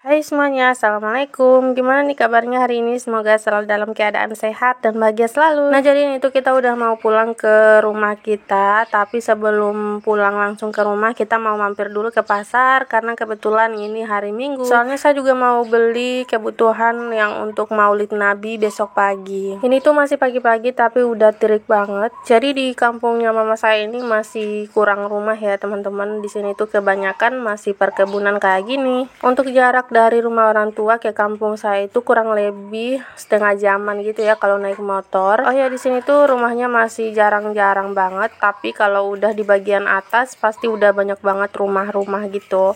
Hai semuanya, Assalamualaikum. Gimana nih kabarnya hari ini? Semoga selalu dalam keadaan sehat dan bahagia selalu. Nah, jadi ini tuh kita udah mau pulang ke rumah kita. Tapi sebelum pulang langsung ke rumah, kita mau mampir dulu ke pasar. Karena kebetulan ini hari Minggu. Soalnya saya juga mau beli kebutuhan yang untuk Maulid Nabi besok pagi. Ini tuh masih pagi-pagi tapi udah terik banget. Jadi di kampungnya mama saya ini masih kurang rumah ya teman-teman. Di sini tuh kebanyakan masih perkebunan kayak gini. Untuk jarak dari rumah orang tua ke kampung saya itu kurang lebih setengah jaman gitu ya kalau naik motor. Oh ya, di sini tuh rumahnya masih jarang-jarang banget, tapi kalau udah di bagian atas pasti udah banyak banget rumah-rumah gitu.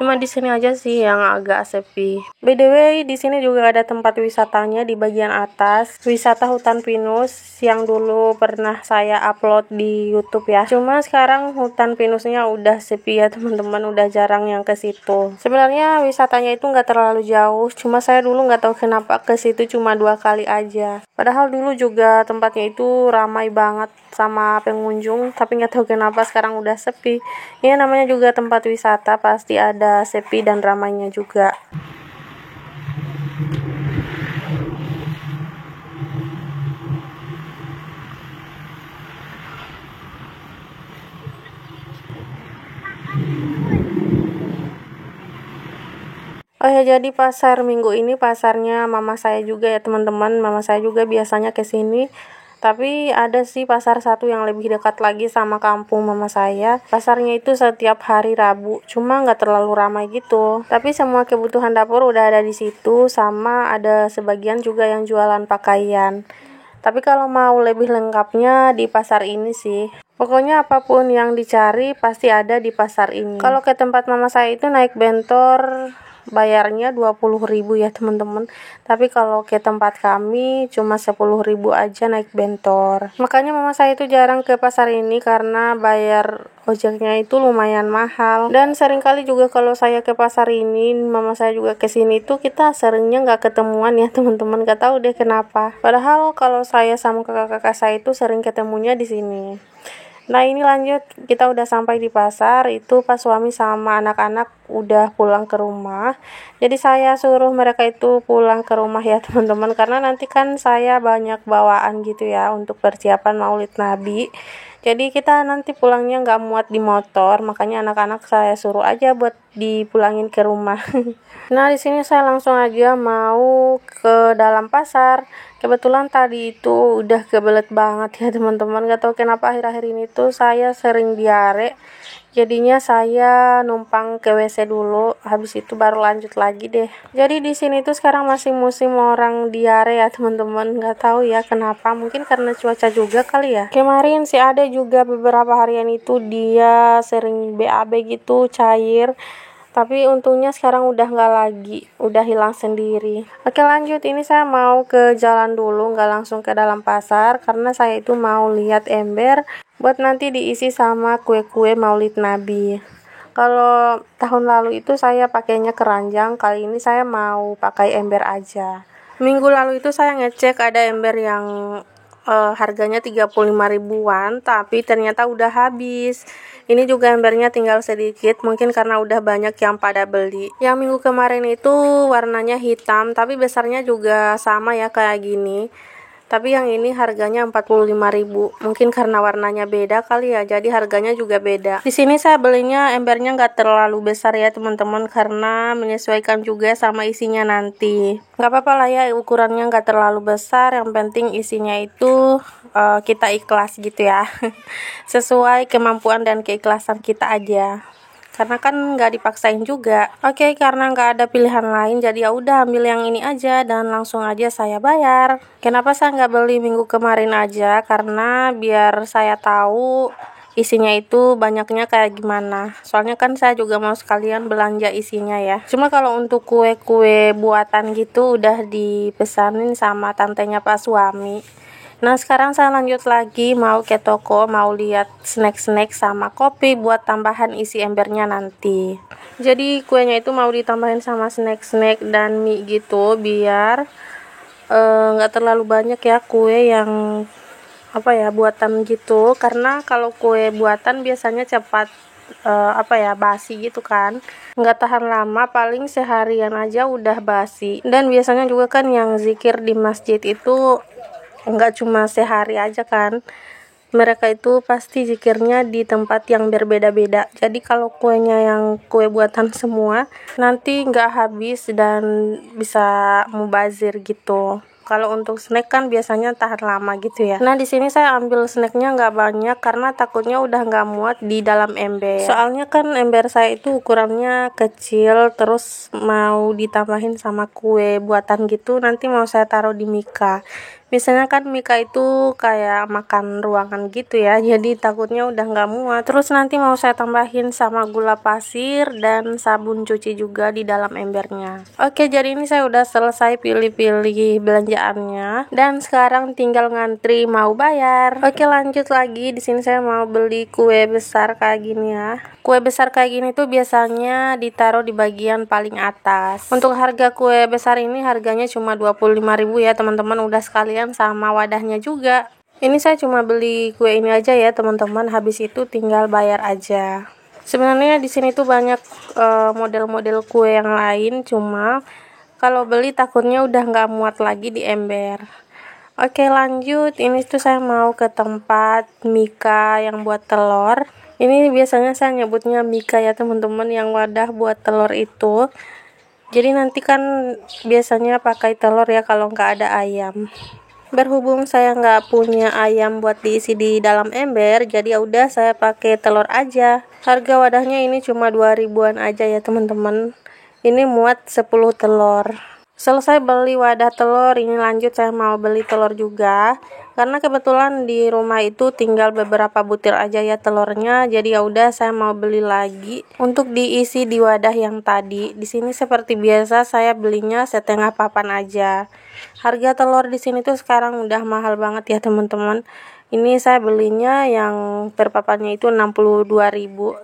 Cuma di sini aja sih yang agak sepi. By the way, di sini juga ada tempat wisatanya di bagian atas. Wisata hutan pinus yang dulu pernah saya upload di YouTube ya. Cuma sekarang hutan pinusnya udah sepi ya teman-teman, udah jarang yang ke situ. Sebenarnya wisatanya itu nggak terlalu jauh, cuma saya dulu nggak tahu kenapa ke situ cuma 2 kali aja. Padahal dulu juga tempatnya itu ramai banget sama pengunjung, tapi nggak tahu kenapa sekarang udah sepi. Ya namanya juga tempat wisata, pasti ada sepi dan ramainya juga. Oh ya, jadi pasar Minggu ini pasarnya mama saya juga ya teman-teman. Mama saya juga biasanya ke sini. Tapi ada sih pasar satu yang lebih dekat lagi sama kampung mama saya. Pasarnya itu setiap hari Rabu, cuma nggak terlalu ramai gitu. Tapi semua kebutuhan dapur udah ada di situ, sama ada sebagian juga yang jualan pakaian. Tapi kalau mau lebih lengkapnya di pasar ini sih. Pokoknya apapun yang dicari pasti ada di pasar ini. Kalau ke tempat mama saya itu naik bentor bayarnya 20.000 ya teman-teman. Tapi kalau ke tempat kami cuma 10.000 aja naik bentor. Makanya mama saya itu jarang ke pasar ini karena bayar ojeknya itu lumayan mahal. Dan seringkali juga kalau saya ke pasar ini, mama saya juga ke sini tuh kita seringnya nggak ketemuan ya teman-teman. Gak tahu deh kenapa. Padahal kalau saya sama kakak-kakak saya itu sering ketemunya di sini. Nah, ini lanjut, kita udah sampai di pasar. Itu pas suami sama anak-anak udah pulang ke rumah. Jadi saya suruh mereka itu pulang ke rumah ya teman-teman, karena nanti kan saya banyak bawaan gitu ya untuk persiapan Maulid Nabi. Jadi kita nanti pulangnya nggak muat di motor, makanya anak-anak saya suruh aja buat dipulangin ke rumah. Nah, di sini saya langsung aja mau ke dalam pasar. Kebetulan tadi itu udah kebelet banget ya teman-teman. Gak tahu kenapa akhir-akhir ini tuh saya sering diare. Jadinya saya numpang ke WC dulu, habis itu baru lanjut lagi deh. Jadi di sini tuh sekarang masih musim orang diare ya teman-teman. Gak tahu ya kenapa, mungkin karena cuaca juga kali ya. Kemarin sih ada juga beberapa harian itu dia sering BAB gitu, cair. Tapi untungnya sekarang udah nggak lagi, udah hilang sendiri. Oke lanjut, ini saya mau ke jalan dulu, nggak langsung ke dalam pasar, karena saya itu mau lihat ember buat nanti diisi sama kue-kue Maulid Nabi. Kalau tahun lalu itu saya pakainya keranjang, kali ini saya mau pakai ember aja. Minggu lalu itu saya ngecek ada ember yang harganya 35 ribuan, tapi ternyata udah habis. Ini juga embernya tinggal sedikit, mungkin karena udah banyak yang pada beli. Yang minggu kemarin itu warnanya hitam, tapi besarnya juga sama ya kayak gini. Tapi yang ini harganya 45.000. Mungkin karena warnanya beda kali ya, jadi harganya juga beda. Di sini saya belinya embernya nggak terlalu besar ya teman-teman, karena menyesuaikan juga sama isinya nanti. Nggak apa-apa lah ya ukurannya nggak terlalu besar, yang penting isinya itu kita ikhlas gitu ya. Sesuai kemampuan dan keikhlasan kita aja. Karena kan nggak dipaksain juga. Oke, karena nggak ada pilihan lain, jadi ya udah ambil yang ini aja dan langsung aja saya bayar. Kenapa saya nggak beli minggu kemarin aja? Karena biar saya tahu isinya itu banyaknya kayak gimana. Soalnya kan saya juga mau sekalian belanja isinya ya. Cuma kalau untuk kue-kue buatan gitu udah dipesanin sama tantenya Pak suami. Nah, sekarang saya lanjut lagi mau ke toko, mau lihat snack-snack sama kopi buat tambahan isi embernya nanti. Jadi kuenya itu mau ditambahin sama snack-snack dan mie gitu biar nggak terlalu banyak ya kue yang buatan gitu, karena kalau kue buatan biasanya cepat basi gitu kan, nggak tahan lama, paling seharian aja udah basi. Dan biasanya juga kan yang zikir di masjid itu nggak cuma sehari aja kan, mereka itu pasti zikirnya di tempat yang berbeda-beda. Jadi kalau kuenya yang kue buatan semua, nanti nggak habis dan bisa mubazir gitu. Kalau untuk snack kan biasanya tahan lama gitu ya. Nah, di sini saya ambil snacknya nggak banyak karena takutnya udah nggak muat di dalam ember. Soalnya kan ember saya itu ukurannya kecil, terus mau ditambahin sama kue buatan gitu, nanti mau saya taruh di mika. Biasanya kan mika itu kayak makan ruangan gitu ya, jadi takutnya udah nggak muat. Terus nanti mau saya tambahin sama gula pasir dan sabun cuci juga di dalam embernya. Oke, jadi ini saya udah selesai pilih-pilih belanjaannya dan sekarang tinggal ngantri mau bayar. Oke, lanjut lagi. Di sini saya mau beli kue besar kayak gini ya. Kue besar kayak gini tuh biasanya ditaruh di bagian paling atas. Untuk harga kue besar ini harganya cuma 25.000 ya teman-teman, udah sekalian sama wadahnya juga. Ini saya cuma beli kue ini aja ya teman-teman, habis itu tinggal bayar aja. Sebenarnya di sini tuh banyak model-model kue yang lain, cuma kalau beli takutnya udah nggak muat lagi di ember. Oke, lanjut. Ini tuh saya mau ke tempat mika yang buat telur. Ini biasanya saya nyebutnya mika ya teman-teman, yang wadah buat telur itu. Jadi nanti kan biasanya pakai telur ya kalau nggak ada ayam. Berhubung saya nggak punya ayam buat diisi di dalam ember, jadi ya udah saya pakai telur aja. Harga wadahnya ini cuma 2.000-an aja ya teman-teman. Ini muat 10 telur. Selesai beli wadah telur, ini lanjut saya mau beli telur juga. Karena kebetulan di rumah itu tinggal beberapa butir aja ya telurnya, jadi ya udah saya mau beli lagi untuk diisi di wadah yang tadi. Di sini seperti biasa saya belinya setengah papan aja. Harga telur di sini tuh sekarang udah mahal banget ya teman-teman. Ini saya belinya yang per papannya itu 62.000,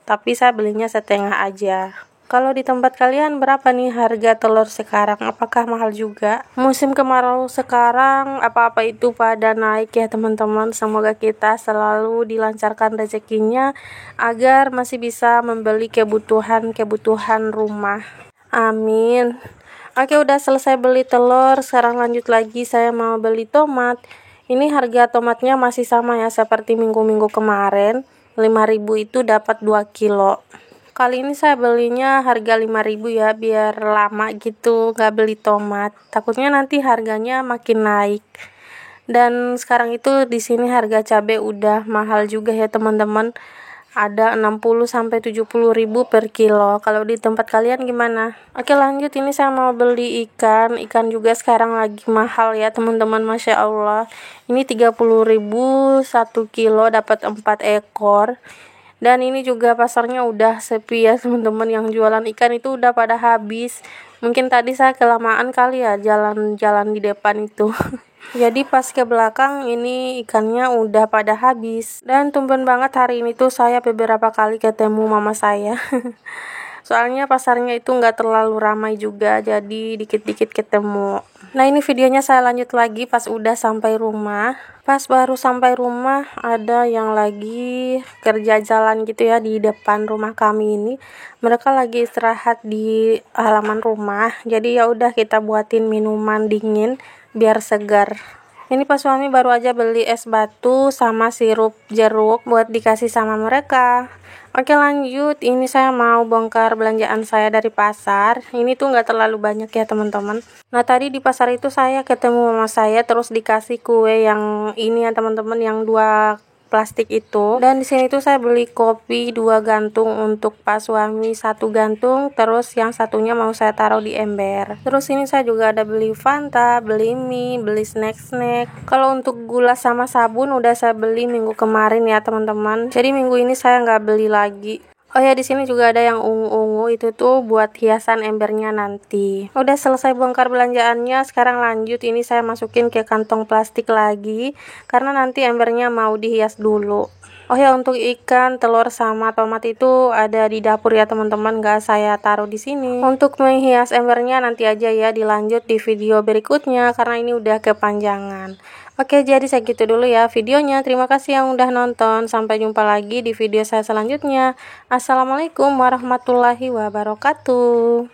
tapi saya belinya setengah aja. Kalau di tempat kalian berapa nih harga telur sekarang? Apakah mahal juga? Musim kemarau sekarang apa-apa itu pada naik ya teman-teman. Semoga kita selalu dilancarkan rezekinya agar masih bisa membeli kebutuhan rumah. Amin. Oke, udah selesai beli telur. Sekarang lanjut lagi, saya mau beli tomat. Ini harga tomatnya masih sama ya seperti minggu-minggu kemarin. 5.000 itu dapat 2 kilo. Kali ini saya belinya harga 5.000 ya, biar lama gitu nggak beli tomat. Takutnya nanti harganya makin naik. Dan sekarang itu di sini harga cabai udah mahal juga ya teman-teman. Ada 60-70.000 per kilo. Kalau di tempat kalian gimana? Oke, lanjut. Ini saya mau beli ikan. Ikan juga sekarang lagi mahal ya teman-teman, Masya Allah. Ini 30.000 1 kilo dapat 4 ekor. Dan ini juga pasarnya udah sepi ya teman-teman, yang jualan ikan itu udah pada habis. Mungkin tadi saya kelamaan kali ya jalan-jalan di depan itu. Jadi pas ke belakang ini ikannya udah pada habis. Dan tumben banget hari ini tuh saya beberapa kali ketemu mama saya. Soalnya pasarnya itu nggak terlalu ramai juga, jadi dikit-dikit ketemu. Nah, ini videonya saya lanjut lagi pas udah sampai rumah. Pas baru sampai rumah, ada yang lagi kerja jalan gitu ya di depan rumah kami ini. Mereka lagi istirahat di halaman rumah. Jadi ya udah kita buatin minuman dingin biar segar. Ini pas suami baru aja beli es batu sama sirup jeruk buat dikasih sama mereka. Oke, lanjut. Ini saya mau bongkar belanjaan saya dari pasar. Ini tuh nggak terlalu banyak ya teman-teman. Nah, tadi di pasar itu saya ketemu mama saya, terus dikasih kue yang ini ya teman-teman, yang 2 plastik itu. Dan di sini tuh saya beli kopi 2 gantung untuk Pak suami, 1 gantung, terus yang satunya mau saya taruh di ember. Terus ini saya juga ada beli Fanta, beli mie, beli snack-snack. Kalau untuk gula sama sabun udah saya beli minggu kemarin ya teman-teman. Jadi minggu ini saya nggak beli lagi. Oh ya, di sini juga ada yang ungu-ungu, itu tuh buat hiasan embernya nanti. Udah selesai bongkar belanjaannya, sekarang lanjut. Ini saya masukin ke kantong plastik lagi karena nanti embernya mau dihias dulu. Oh ya, untuk ikan, telur sama tomat itu ada di dapur ya teman-teman, nggak saya taruh di sini. Untuk menghias embernya nanti aja ya, dilanjut di video berikutnya karena ini udah kepanjangan. Oke, jadi segitu dulu ya videonya. Terima kasih yang udah nonton. Sampai jumpa lagi di video saya selanjutnya. Assalamualaikum warahmatullahi wabarakatuh.